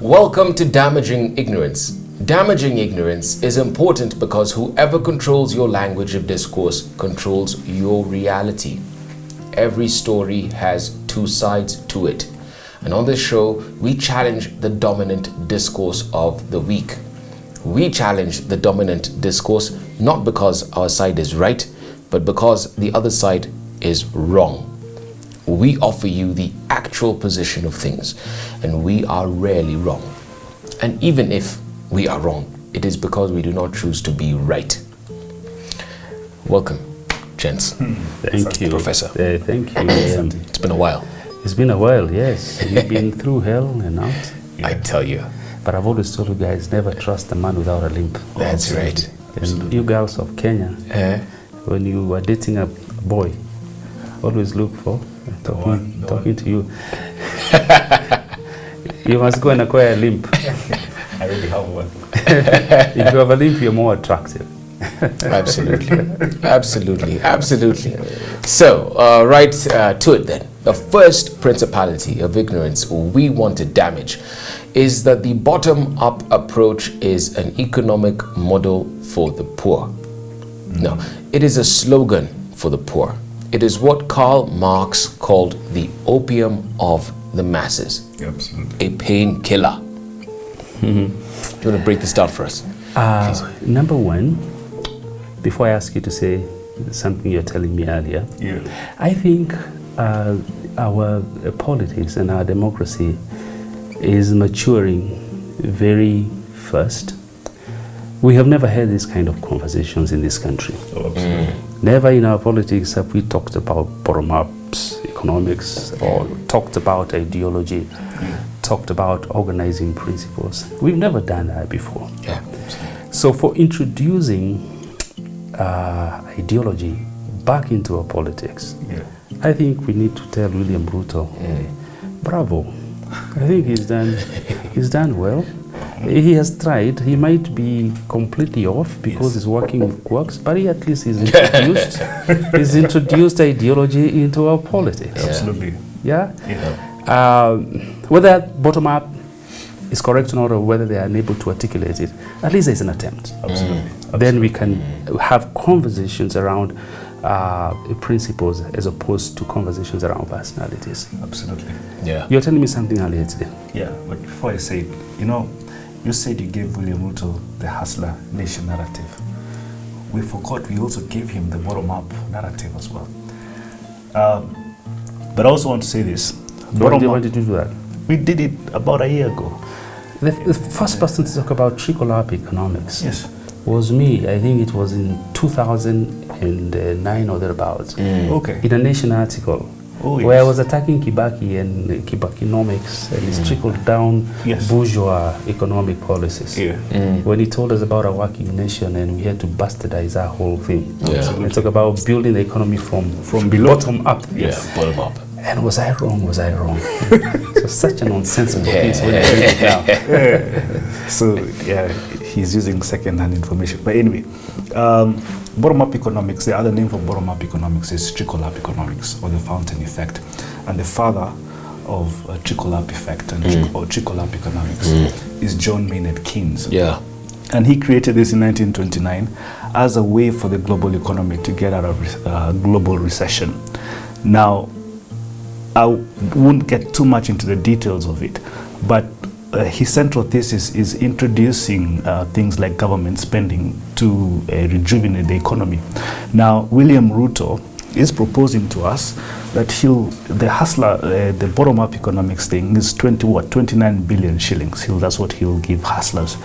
Welcome to Damaging Ignorance. Damaging ignorance is important because whoever controls your language of discourse controls your reality. Every story has two sides to it. And on this show, we challenge the dominant discourse of the week. We challenge the dominant discourse not because our side is right, but because the other side is wrong. We offer you the actual position of things, and we are rarely wrong. And even if we are wrong, it is because we do not choose to be right. Welcome, gents. Thank you, Professor. Thank you. It's been a while. It's been a while, yes. You've been through hell and out. I tell you. But I've always told you guys, never trust a man without a limp. That's right. And you girls of Kenya, when you are dating a boy, always look for talking to you. You must go and acquire a limp. I already have one. If you have a limp, you're more attractive. Absolutely. So, right to it then. The first principality of ignorance we want to damage is that the bottom-up approach is an economic model for the poor. No, it is a slogan for the poor. It is what Karl Marx called the opium of the masses. Absolutely. A painkiller. Do you want to break this down for us? Number one, before I ask you to say something you're telling me earlier, I think our politics and our democracy is maturing very fast. We have never had these kind of conversations in this country. Oh, absolutely. Never in our politics have we talked about bottom-up economics or talked about ideology, talked about organizing principles. We've never done that before. Yeah. So for introducing ideology back into our politics, I think we need to tell William Ruto, bravo. I think he's done well. He has tried. He might be completely off because he's working with quirks, but he at least is introduced. He's introduced ideology into our politics. Absolutely. Yeah. Whether bottom up is correct or not, or whether they are unable to articulate it, at least there's an attempt. Absolutely. Then we can have conversations around principles as opposed to conversations around personalities. Absolutely. Yeah. You're telling me something earlier today. Yeah, but before I say it, you said you gave William Ruto the hustler nation narrative. We forgot we also gave him the bottom-up narrative as well. But I also want to say this. When did you do that? We did it about a year ago. The first person to talk about trickle-up economics was me. I think it was in 2009 or thereabouts. Okay. In a Nation article. Where I was attacking Kibaki and Kibakinomics and his trickled down bourgeois economic policies. When he told us about a working nation and we had to bastardize our whole thing. And talk about building the economy from below, bottom up. Bottom up. And was I wrong? So such a nonsensical piece when you read it down. So he's using second-hand information. But anyway, bottom-up economics, the other name for bottom-up economics is trickle-up economics, or the fountain effect. And the father of trickle-up effect or trickle-up economics is John Maynard Keynes. Yeah. And he created this in 1929 as a way for the global economy to get out of global recession. Now, I won't get too much into the details of it, but his central thesis is introducing things like government spending to rejuvenate the economy. Now, William Ruto is proposing to us that the bottom-up economics thing is 29 billion shillings. That's what he'll give hustlers.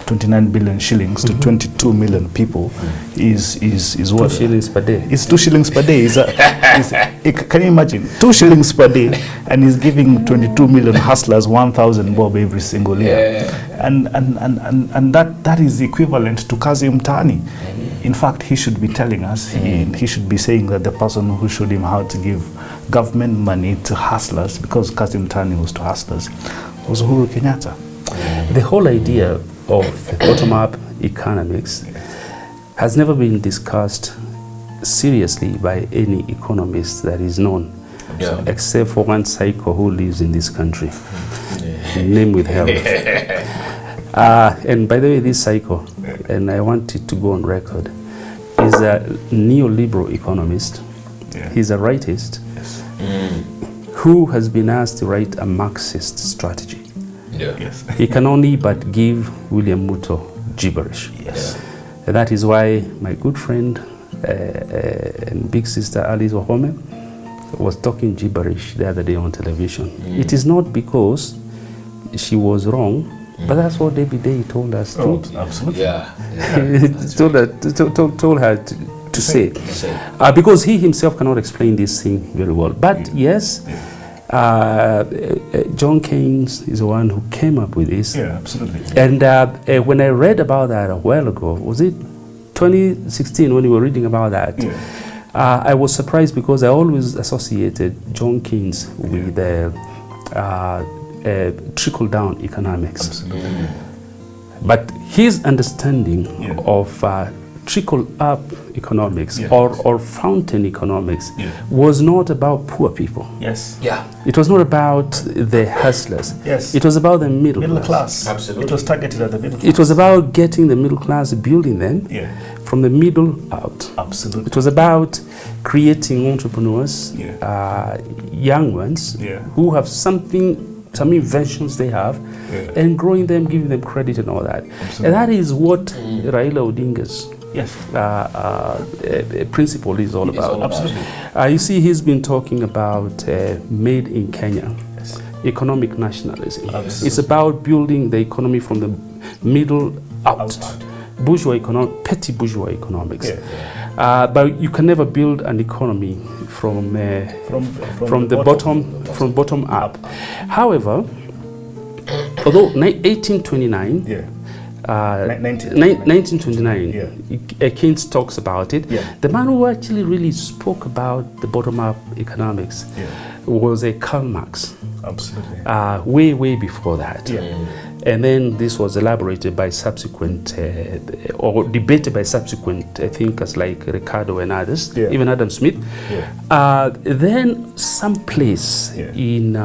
29 billion shillings to 22 million people is what? 2 shillings per day. It's 2 shillings per day. Can you imagine? 2 shillings per day, and he's giving 22 million hustlers 1,000 bob every single year. And that is equivalent to Kazi Mtaani. In fact, he should be telling us, he should be saying that the person who showed him how to give government money to hustlers, because Kazi Mtaani was to hustlers, was Uhuru Kenyatta. The whole idea of the bottom-up economics has never been discussed seriously by any economist that is known, except for one psycho who lives in this country. name withheld. And by the way, this cycle, and I want it to go on record, is a neoliberal economist. Yeah. He's a rightist Yes. who has been asked to write a Marxist strategy. Yeah. Yes. He can only but give William Ruto gibberish. Yes. And that is why my good friend and big sister Alice Wahome was talking gibberish the other day on television. It is not because she was wrong, but that's what David Day told us Oh, to. absolutely. Yeah. told her to say. Because he himself cannot explain this thing very well. But yes, John Keynes is the one who came up with this. Yeah, absolutely. And when I read about that a while ago, was it 2016 when we were reading about that? Yeah. I was surprised because I always associated John Keynes with trickle-down economics. Absolutely. But his understanding Yeah. of trickle-up economics Yeah. or fountain economics Yeah. was not about poor people. Yes. Yeah. It was not about the hustlers. Yes. It was about the middle Class. Absolutely. It was targeted at the middle class. It was about getting the middle class, building them Yeah. from the middle out. Absolutely. It was about creating entrepreneurs, Yeah. young ones, Yeah. who have some inventions they have, Yeah. and growing them, giving them credit and all that. Absolutely. And that is what Raila Odinga's Yes. principle is all It's about. all about. Absolutely. You see, he's been talking about made in Kenya, Yes. economic nationalism. Absolutely. It's about building the economy from the middle out. Out. Bourgeois petty bourgeois economics. Yeah. But you can never build an economy from the bottom up. However, although 1829, Yeah. 1929, Yeah. Keynes talks about it. Yeah. The man who actually really spoke about the bottom-up economics Yeah. was Karl Marx. Absolutely. Way before that. Yeah. And then this was elaborated by subsequent, or debated by subsequent thinkers like Ricardo and others, Yeah. even Adam Smith. Yeah. Then someplace Yeah. in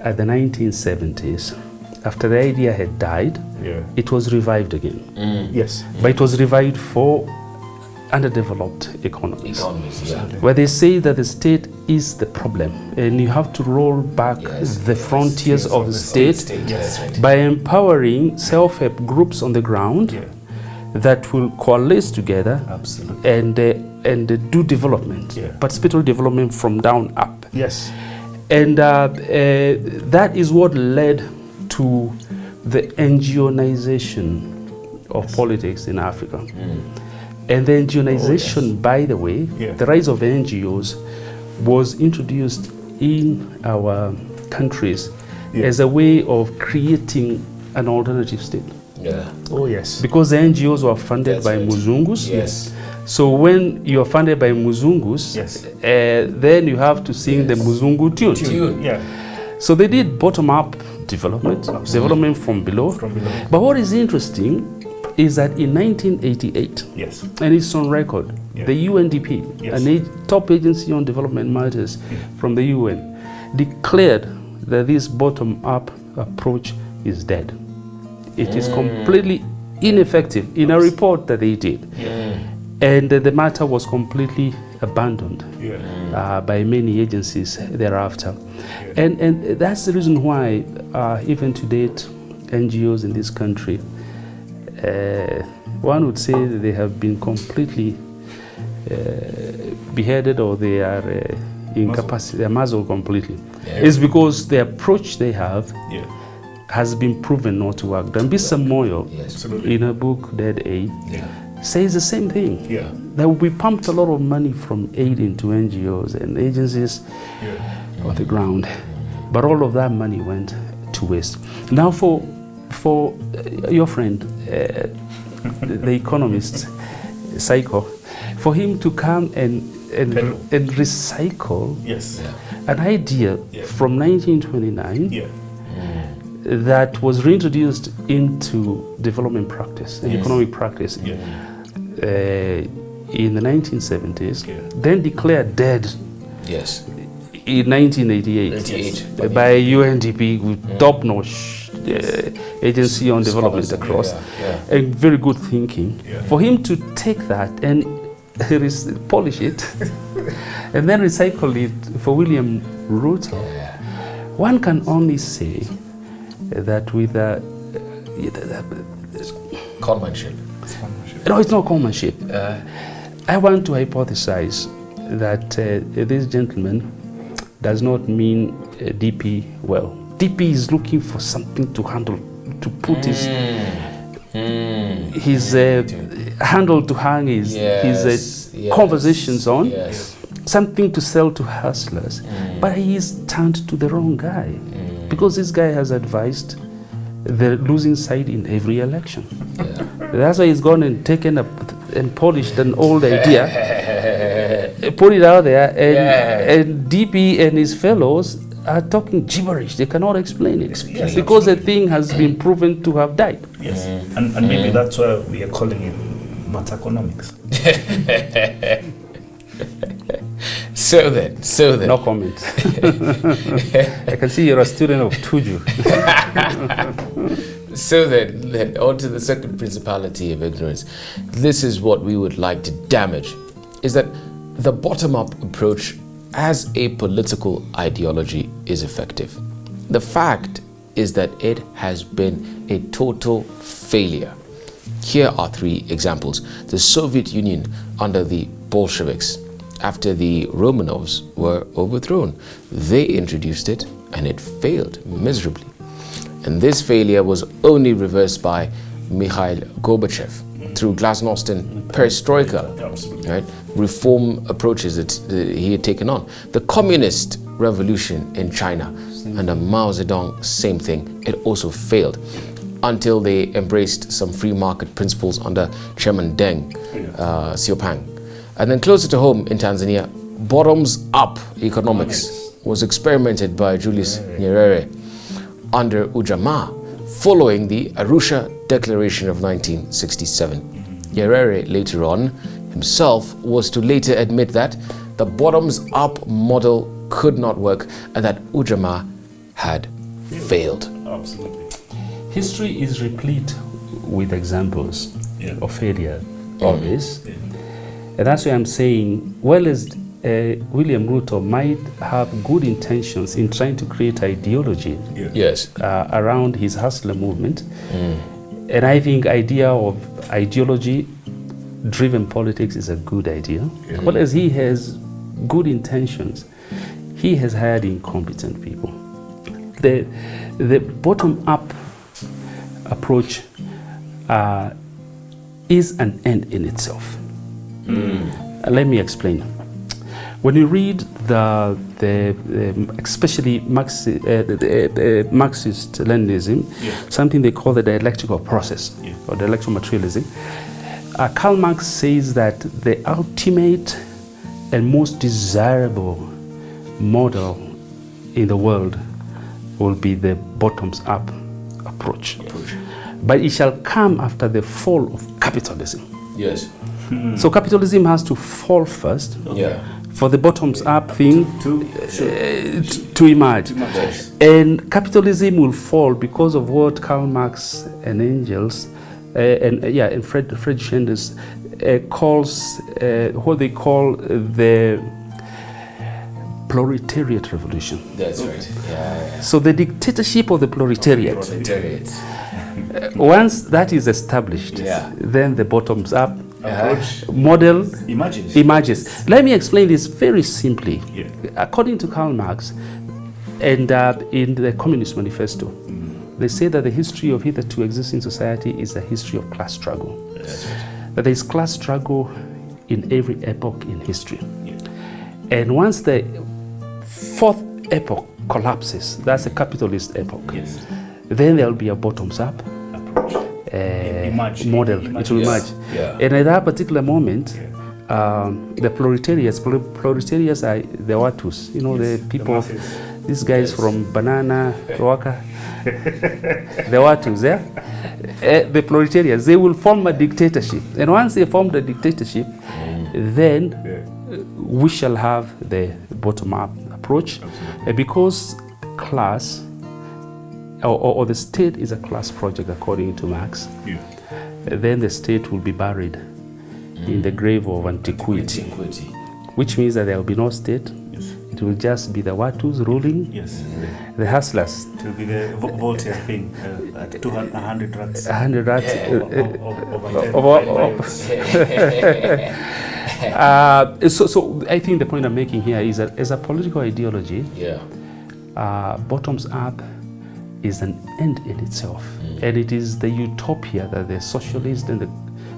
at the 1970s, after the idea had died, Yeah. it was revived again. Yes. But it was revived for underdeveloped economies. Yeah. Where they say that the state is the problem and you have to roll back the frontiers of the state Yes. by empowering self-help groups on the ground Yeah. that will coalesce together Absolutely. and do development, Yeah. participatory development from down up. Yes. And that is what led to the NGOization of politics in Africa. And the NGOization, by the way, Yeah. the rise of NGOs was introduced in our countries as a way of creating an alternative state. Yeah. Oh, yes. Because the NGOs were funded That's by right. Muzungus. Yes. So when you're funded by Muzungus, Yes. then you have to sing the Muzungu tune. Tune. Yeah. So they did bottom-up development, development from below. From below. But what is interesting is that in 1988, Yes. and it's on record, Yeah. the UNDP, Yes. top agency on development matters from the UN, declared that this bottom-up approach is dead. It is completely ineffective in a report that they did. And the matter was completely abandoned Yeah. by many agencies thereafter. And that's the reason why, even to date, NGOs in this country, one would say that they have been completely beheaded, or they are incapacitated, they are muzzled completely. Yeah. It's because the approach they have Yeah. has been proven not to work. Dambisa Moyo, Yes. Absolutely. in her book Dead Aid, Yeah. says the same thing. Yeah. That we pumped a lot of money from aid into NGOs and agencies Yeah. on the ground, but all of that money went to waste. Now, for your friend, the economist Psycho, for him to come and recycle Yes. an idea from 1929 Yeah. that was reintroduced into development practice, economic practice, in the 1970s, Yeah. then declared dead Yes. in 1988 by UNDP with top-notch agency on development across, and very good thinking. For him to take that and polish it and then recycle it for William Ruto, one can only say that with conmanship. No, it's not conmanship. I want to hypothesize that this gentleman does not mean DP well. DP is looking for something to handle, to put his handle to hang his conversations on, something to sell to hustlers. But he is turned to the wrong guy, because this guy has advised the losing side in every election. That's why he's gone and taken up and polished an old idea, put it out there, and DP and his fellows are talking gibberish. They cannot explain it because the thing has been proven to have died. Yes, and maybe that's why we are calling it MATAKONOMICS. So then. No comment. I can see you're a student of Tuju. So then on to the second principality of ignorance. This is what we would like to damage, is that the bottom-up approach as a political ideology is effective. The fact is that it has been a total failure. Here are 3 examples. The Soviet Union under the Bolsheviks, after the Romanovs were overthrown, they introduced it and it failed miserably. And this failure was only reversed by Mikhail Gorbachev through glasnost and perestroika, right? Reform approaches that he had taken on. The communist revolution in China under Mao Zedong, same thing, it also failed until they embraced some free market principles under Chairman Deng Xiaoping. And then closer to home in Tanzania, bottoms-up economics was experimented by Julius Nyerere under Ujamaa, following the Arusha Declaration of 1967. Nyerere later on himself was to later admit that the bottoms-up model could not work and that Ujamaa had failed. Absolutely. History is replete with examples of failure of this. And that's why I'm saying, well as William Ruto might have good intentions in trying to create ideology around his hustler movement, and I think idea of ideology-driven politics is a good idea. But as he has good intentions, he has hired incompetent people. The bottom-up approach is an end in itself. Let me explain. When you read especially Marxist-Leninism, something they call the dialectical process or dialectical materialism, Karl Marx says that the ultimate and most desirable model in the world will be the bottoms-up approach. But it shall come after the fall of capitalism. Yes. So capitalism has to fall first for the bottoms-up thing to emerge. And capitalism will fall because of what Karl Marx and Engels and Fred Schenders calls what they call the proletariat revolution. That's right. So the dictatorship of the proletariat. Once that is established, then the bottoms-up model emerges. Let me explain this very simply. According to Karl Marx, and in the Communist Manifesto, they say that the history of hitherto existing society is a history of class struggle. That there is class struggle in every epoch in history. And once the fourth epoch collapses, that's the capitalist epoch, then there will be a bottoms-up model. It will emerge. And at that particular moment, the proletariats are the Watus, the people, these guys from Banana, Roaka, the Watus, the proletariats, they will form a dictatorship. And once they form the dictatorship, then we shall have the bottom-up approach, because class or the state is a class project according to Marx. Then the state will be buried in the grave of antiquity, which means that there will be no state. It will just be the Watus ruling, the hustlers. It will be the Voltaire thing, at 100 rats. 100 rats. So I think the point I'm making here is that as a political ideology, bottoms up is an end in itself. And it is the utopia that the socialists and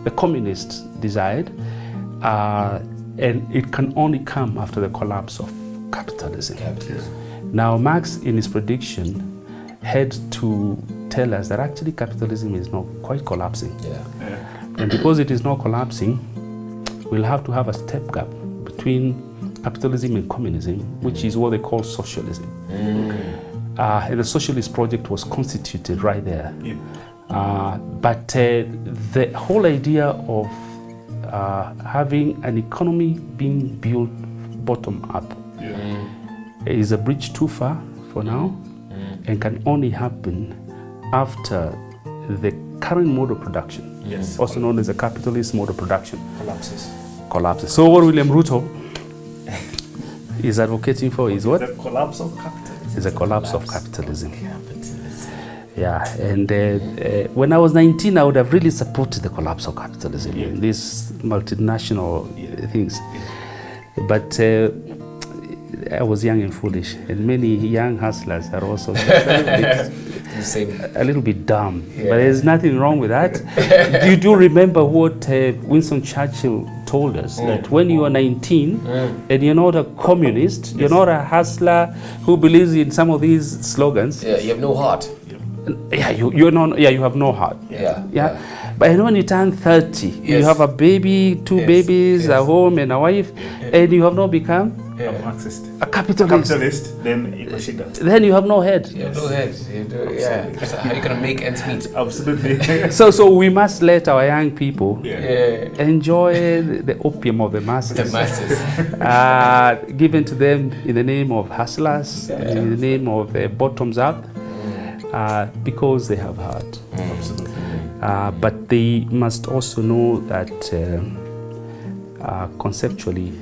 the communists desired. And it can only come after the collapse of capitalism. Now, Marx, in his prediction, had to tell us that actually capitalism is not quite collapsing. And because it is not collapsing, we'll have to have a step gap between capitalism and communism, which is what they call socialism. And the socialist project was constituted right there. But the whole idea of having an economy being built bottom up is a bridge too far for now, and can only happen after the current mode of production, also known as the capitalist mode of production, collapses. So what William Ruto is advocating for is what? The collapse of capitalism. Is a collapse of capitalism. And when I was 19, I would have really supported the collapse of capitalism in these multinational things. But I was young and foolish, and many young hustlers are also a little bit dumb. But there's nothing wrong with that. You do remember what Winston Churchill told us, that when you are 19 and you're not a communist, you're not a hustler who believes in some of these slogans. You have no heart. You have no heart. But when you turn 30, you have a baby, two babies, a home and a wife, and you have not become a Marxist, a capitalist. Then Ikoshida. Then you have no head. You have no head. So how are you gonna make ends meet? Absolutely. So we must let our young people enjoy the opium of the masses. The masses. Given to them in the name of hustlers, in the name of bottoms up, because they have heart. Absolutely. But they must also know that conceptually,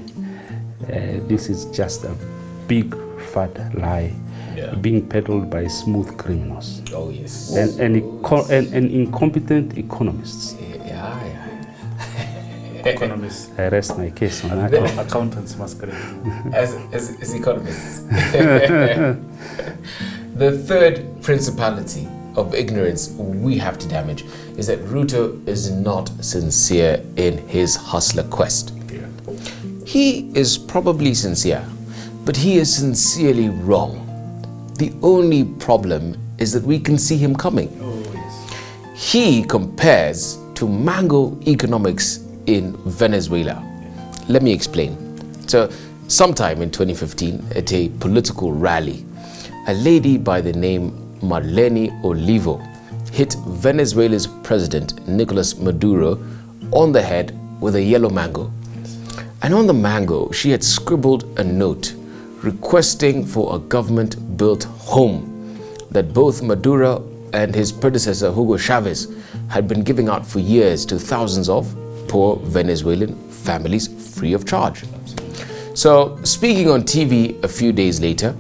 this is just a big fat lie being peddled by smooth criminals. Oh yes. And incompetent economists. Economists. I rest my case on that. Accountants masquerade. As economists. The third principality of ignorance we have to damage is that Ruto is not sincere in his hustler quest. He is probably sincere, but he is sincerely wrong. The only problem is that we can see him coming. He compares to mango economics in Venezuela. Let me explain. So, sometime in 2015, at a political rally, a lady by the name Marlene Olivo hit Venezuela's president, Nicolas Maduro, on the head with a yellow mango. And on the mango, she had scribbled a note requesting for a government-built home that both Maduro and his predecessor, Hugo Chavez, had been giving out for years to thousands of poor Venezuelan families free of charge. So, speaking on TV a few days later,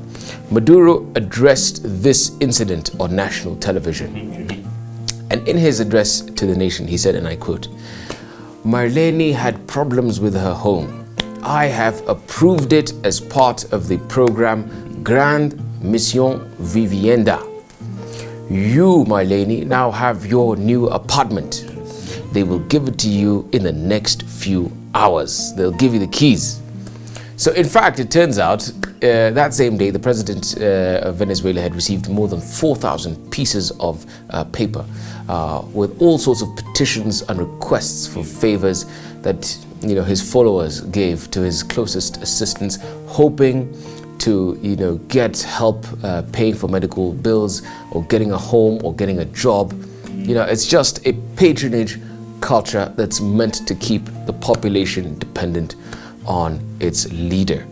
Maduro addressed this incident on national television. And in his address to the nation, he said, and I quote, "Marlene had problems with her home. I have approved it as part of the program Grande Mission Vivienda. You, Marlene, now have your new apartment. They will give it to you in the next few hours. They'll give you the keys." So in fact, it turns out that same day, the president of Venezuela had received more than 4,000 pieces of paper with all sorts of petitions and requests for favors that his followers gave to his closest assistants, hoping to get help paying for medical bills or getting a home or getting a job. It's just a patronage culture that's meant to keep the population dependent on its leader.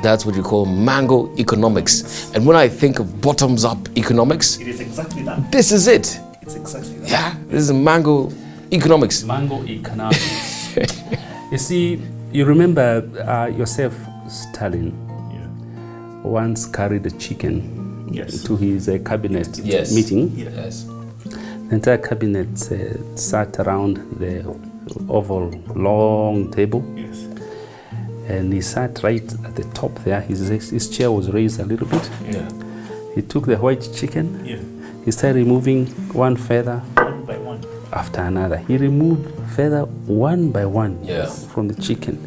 That's what you call mango economics. And when I think of bottoms-up economics, It is exactly that. this is it. It's exactly that. Yeah, this is mango economics. Mango economics. You see, you remember yourself, Stalin, once carried a chicken Yes. to his cabinet Yes. meeting. Yes. The entire cabinet sat around the oval long table, Yes. and he sat right at the top there. His chair was raised a little bit. Yeah. He took the white chicken. Yeah. He started removing one feather One by one. after another. He removed feather one by one Yeah. from the chicken.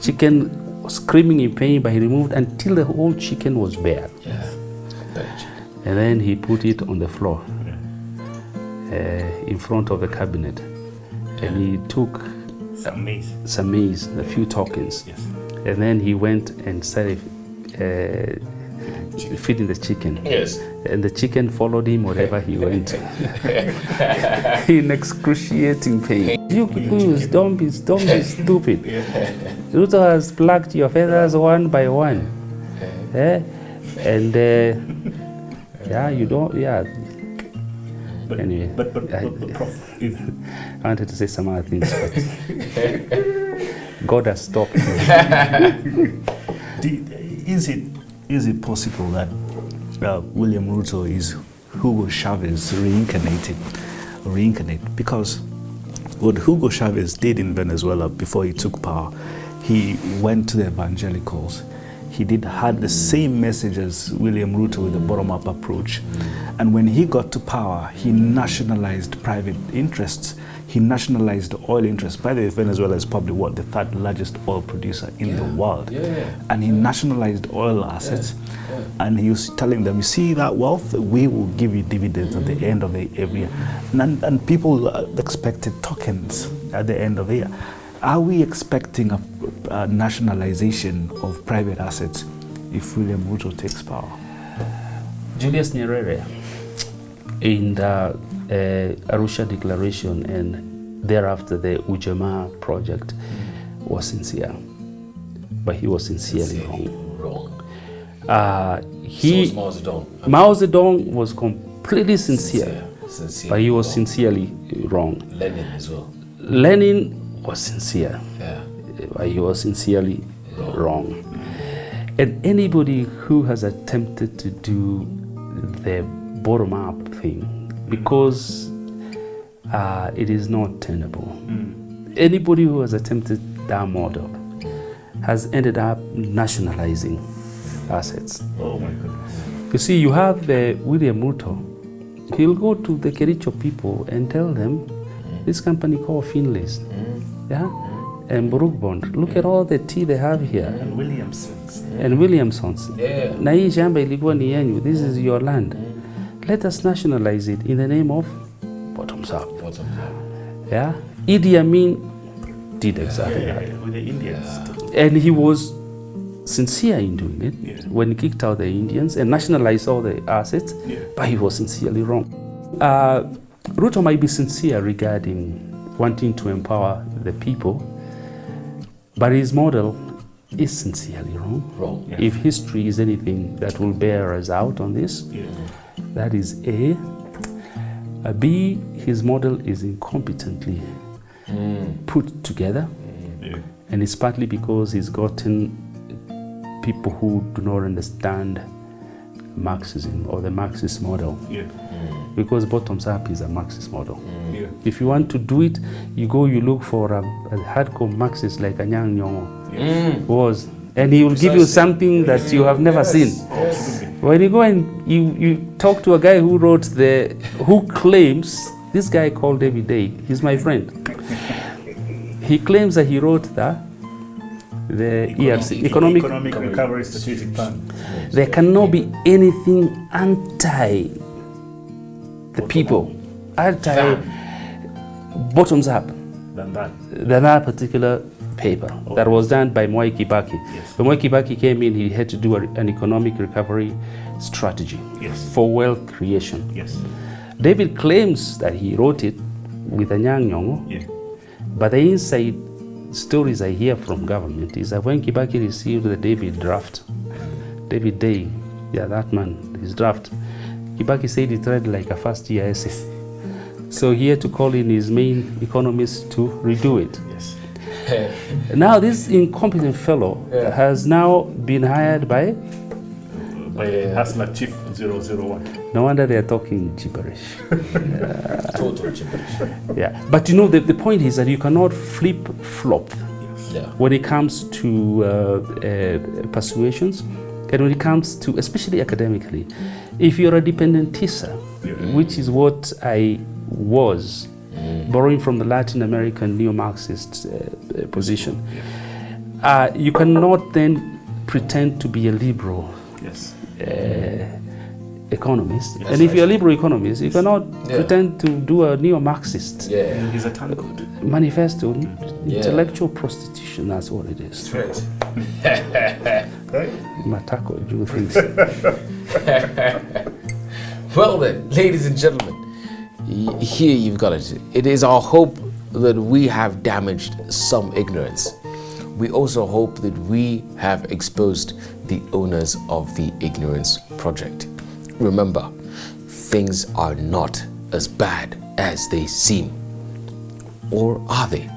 Chicken was screaming in pain, but he removed until the whole chicken was bare. Yeah. And then he put it on the floor in front of the cabinet. And he took Some maize. some maize, a few tokens. Yes. And then he went and started feeding the chicken. Yes. And the chicken followed him wherever he went. In excruciating pain. You Kikuyus, don't be stupid. Ruto has plucked your feathers one by one. And yeah, you don't, yeah. But, Anyway, but Prof, if I wanted to say some other things, but God has stopped me. is it possible that William Ruto is Hugo Chavez reincarnated? Because what Hugo Chavez did in Venezuela before he took power, he went to the evangelicals. He had the same message as William Ruto with the bottom-up approach. And when he got to power, he nationalized private interests. He nationalized oil interests. By the way, Venezuela is probably the third largest oil producer in the world. Yeah. And he nationalized oil assets. And he was telling them, you see that wealth, we will give you dividends at the end of every year. And people expected tokens at the end of the year. Are we expecting a nationalization of private assets if William Ruto takes power? Julius Nyerere, in the Arusha Declaration and thereafter the Ujamaa project, was sincere, but he was sincerely wrong. So was Mao Zedong. Mao Zedong was completely sincere, but he was wrong. sincerely wrong. Lenin as well. Lenin was sincere, Yeah. but he was sincerely wrong. And anybody who has attempted to do the bottom-up thing, because it is not tenable. Anybody who has attempted that model has ended up nationalizing assets. Oh my goodness. You see, you have William Ruto. He'll go to the Kericho people and tell them, this company called Finlay's, yeah, and Brookbond, look at all the tea they have here. And Williamson's. And Williamson's. Yeah. Na hii shamba ilikuwa ni yenyu. This is your land. Let us nationalize it in the name of bottoms up. Bottoms up. Yeah. Idi Amin did exactly that. With the Indians. And he was sincere in doing it Yeah. when he kicked out the Indians and nationalized all the assets, Yeah. but he was sincerely wrong. Ruto might be sincere regarding wanting to empower the people, but his model is sincerely wrong. Wrong. Yeah. If history is anything that will bear us out on this, Yeah. that is A. B, his model is incompetently put together, Yeah. and it's partly because he's gotten people who do not understand Marxism or the Marxist model, Yeah. because bottoms up is a Marxist model. Yeah. If you want to do it, you look for a hardcore Marxist like Anyang' Nyong'o was, and he will give you something that you have never seen. Absolutely. When you go and you talk to a guy who claims, this guy called David Day, he's my friend. He claims that he wrote the ERC, Economic. Recovery Strategic Plan. There cannot be anything anti the people, anti bottoms up Than that. than that particular paper that was done by Mwai Kibaki. Yes. When Mwai Kibaki came in, he had to do an economic recovery strategy Yes. for wealth creation. Yes. David claims that he wrote it with Anyang' Nyong'o, Yeah. but the inside stories I hear from government is that when Kibaki received the David Day, yeah, that man, his draft, Kibaki said it read like a first year essay. So he had to call in his main economist to redo it. Yes. Now this incompetent fellow has now been hired by Hustler Chief 001. No wonder they are talking gibberish. Total gibberish. Yeah, but you know the point is that you cannot flip-flop when it comes to persuasions, and when it comes to, especially academically, if you're a dependentista, which is what I was, borrowing from the Latin American neo-Marxist position, you cannot then pretend to be a liberal economist. And if you're a liberal economist, you cannot pretend to do a neo-Marxist He's a turncoat. manifesto. Intellectual prostitution, that's what it is. Right. Matako, do you think? Well then, ladies and gentlemen, here you've got it. It is our hope that we have damaged some ignorance. We also hope that we have exposed the owners of the Ignorance Project. Remember, things are not as bad as they seem. Or are they?